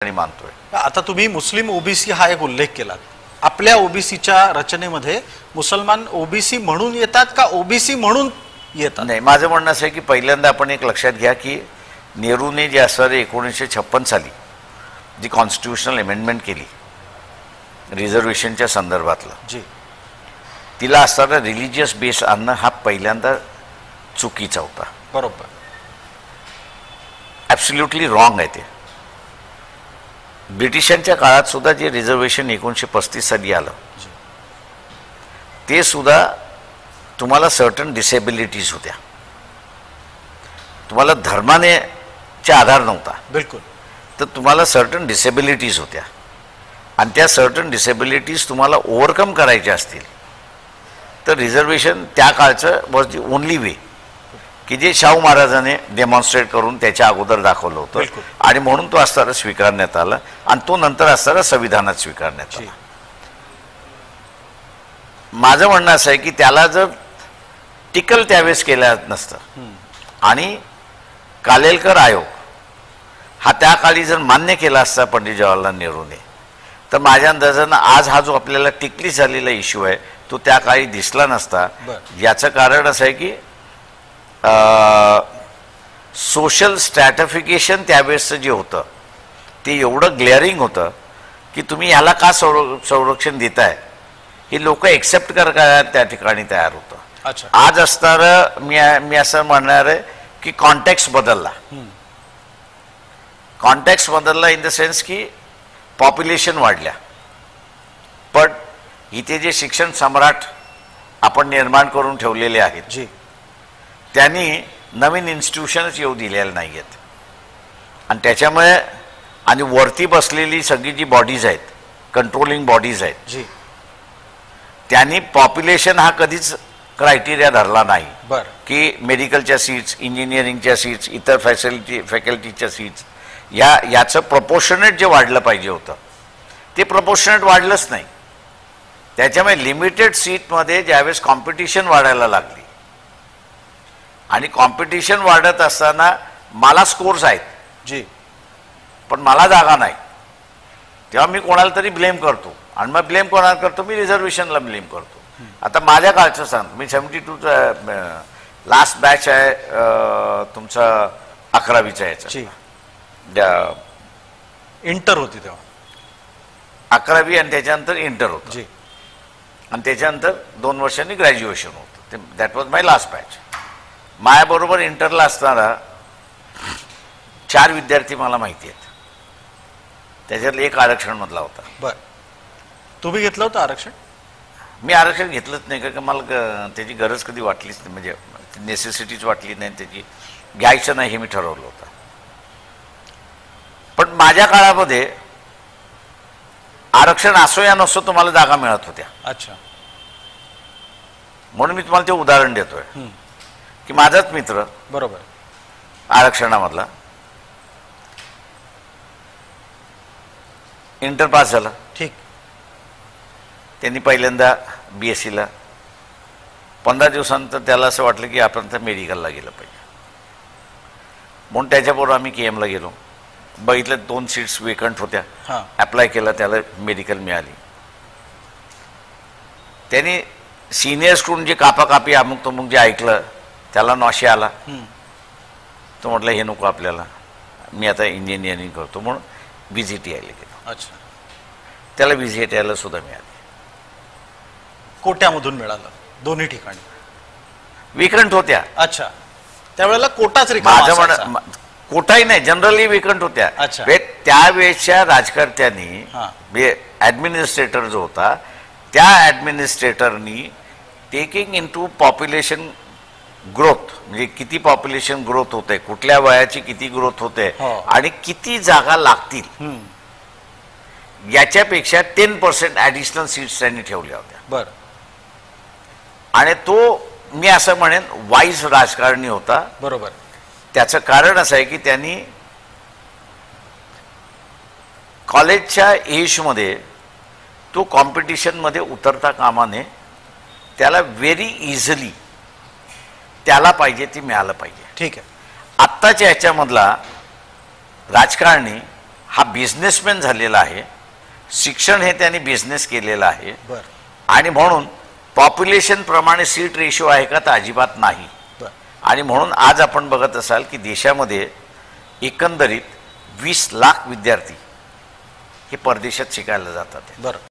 आणि मानतोय. आता तुम्ही मुस्लिम ओबीसी हा एक उल्लेख केला. आपल्या ओबीसीच्या रचनेमध्ये मुसलमान ओबीसी म्हणून येतात का ओबीसी म्हणून येतात? नाही, माझं म्हणणं असं आहे की पहिल्यांदा आपण एक लक्षात घ्या की नेहरूने जे असणारे 1956 साली जी कॉन्स्टिट्यूशनल अमेंडमेंट केली रिझर्वेशनच्या संदर्भातलं, जी तिला असणारा रिलिजियस बेस आणणं हा पहिल्यांदा चुकीचा होता. बरोबर, ॲब्सोल्युटली रॉंग आहे ते. ब्रिटिशांच्या काळात सुद्धा जे रिझर्वेशन 1935 साली आलं ते सुद्धा तुम्हाला सर्टन डिसेबिलिटीज होत्या. तुम्हाला धर्माने आधार नव्हता, बिलकुल. तर तुम्हाला सर्टन डिसेबिलिटीज होत्या आणि त्या सर्टन डिसेबिलिटीज तुम्हाला ओव्हरकम करायच्या असतील तर रिझर्वेशन त्या काळचं वॉज दी ओनली वे की जे शाहू महाराजांनी डेमॉन्स्ट्रेट करून त्याच्या अगोदर दाखवलं होतं आणि म्हणून तो असताना स्वीकारण्यात आला आणि तो नंतर असताना संविधानात स्वीकारण्यात आला. माझं म्हणणं असं आहे की त्याला जर टिकल त्यावेळेस केलं नसतं आणि कालेलकर आयोग हा त्या काळी जर मान्य केला असता पंडित जवाहरलाल नेहरूने, तर माझ्या अंदाजानं आज हा जो आपल्याला टिकली झालेला इश्यू आहे तो त्या काळी दिसला नसता. याचं कारण असं आहे की सोशल स्ट्रॅटिफिकेशन त्यावेळेसचं जे होतं ते एवढं ग्लेअरिंग होतं की तुम्ही ह्याला का संरक्षण देताय हे लोक एक्सेप्ट करायला त्या ठिकाणी तयार होतं. आज असणारं मी असं म्हणणार आहे की कॉन्टेक्स्ट बदलला. कॉन्टेक्स्ट बदलला इन द सेन्स की पॉप्युलेशन वाढल्या, पण इथे जे शिक्षण सम्राट आपण निर्माण करून ठेवलेले आहेत त्यांनी नवीन इन्स्टिट्यूशनच येऊ दिलेले नाही आहेत आणि त्याच्यामुळे आणि वरती बसलेली सगळी जी बॉडीज आहेत, कंट्रोलिंग बॉडीज आहेत, त्यांनी पॉप्युलेशन हा कधीच क्रायटेरिया धरला नाही की मेडिकलच्या सीट्स, इंजिनिअरिंगच्या सीट्स, इतर फॅकल्टीच्या सीट्स याचं प्रपोर्शनेट जे वाढलं पाहिजे होतं ते प्रपोर्शनेट वाढलंच नाही. त्याच्यामुळे लिमिटेड सीटमध्ये ज्यावेळेस कॉम्पिटिशन वाढायला लागली आणि कॉम्पिटिशन वाढत असताना मला स्कोर्स आहेत पण मला जागा नाही, तेव्हा मी कोणाला तरी ब्लेम करतो आणि मग ब्लेम कोणाला करतो? मी रिझर्वेशनला ब्लेम करतो. आता माझ्या काळचं सांगतो, मी 72चा लास्ट बॅच आहे तुमचा 11वीचा याचा इंटर होती तेव्हा 11वी आणि त्याच्यानंतर इंटर होतं आणि त्याच्यानंतर 2 वर्षांनी ग्रॅज्युएशन होतं. That was my last batch. माझ्याबरोबर इंटरला असणारा 4 विद्यार्थी मला माहिती आहेत, त्याच्यातला एक आरक्षणमधला होता. बरं, तुम्ही घेतलं होतं आरक्षण? मी आरक्षण घेतलंच नाही कारण मला त्याची गरज कधी वाटलीच नाही, म्हणजे नेसेसिटीच वाटली नाही, त्याची घ्यायचं नाही हे मी ठरवलं होतं. पण माझ्या काळामध्ये आरक्षण असो या नसो तुम्हाला जागा मिळत होत्या. अच्छा, म्हणून मी तुम्हाला ते उदाहरण देतोय की माझाच मित्र बरोबर आरक्षणामधला इंटर पास झाला. ठीक, त्यांनी पहिल्यांदा BScला 15 दिवसानंतर त्याला असं वाटलं की आपण तर मेडिकलला गेलं पाहिजे म्हणून त्याच्याबरोबर आम्ही KMला गेलो. बघितलं 2 सीट्स वेकंट होत्या, अप्लाय केला, त्याला मेडिकल मिळाली. त्यांनी सिनियर्सकडून जे कापाकापी अमुक तमुक जे ऐकलं त्याला नॉशी आला. तो म्हटलं हे नको आपल्याला, मी आता इंजिनिअरिंग करतो म्हणून VGTIला गेलो. अच्छा, त्याला VGTIला सुद्धा मिळाली. कोट्यामधून मिळालं दोन्ही ठिकाणी, वेकंट होत्या. अच्छा, त्यावेळेला कोटाच रिकामा? कोटाही नाही, जनरली वेकंट होत्या. त्यावेळेच्या राजकर्त्यांनी ॲडमिनिस्ट्रेटर जो होता त्या ॲडमिनिस्ट्रेटरनी taking into population growth, म्हणजे किती पॉप्युलेशन ग्रोथ होते, कुठल्या वयाची किती ग्रोथ होते आणि किती जागा लागतील याच्यापेक्षा 10% ॲडिशनल सीट्स त्यांनी ठेवल्या होत्या. बरं, आणि तो मी असं म्हणेन वाईज राजकारणी होता. बरोबर. त्याचं कारण असं आहे की त्यांनी कॉलेजच्या एजमध्ये तो कॉम्पिटिशनमध्ये उतरता कामा नये, त्याला व्हेरी इझिली त्याला पाहिजे ती मिळालं पाहिजे. ठीक आहे. आत्ताच्या ह्याच्यामधला राजकारणी हा बिझनेसमॅन झालेला आहे, शिक्षण हे त्यांनी बिझनेस केलेला आहे. बर आणि म्हणून पॉप्युलेशन प्रमाणे सीट रेशो आहे का तर अजिबात नाही. आणि म्हणून आज आपण बघत असाल की देशामध्ये एकंदरीत 20 लाख विद्यार्थी हे परदेशात शिकायला जातात. बरं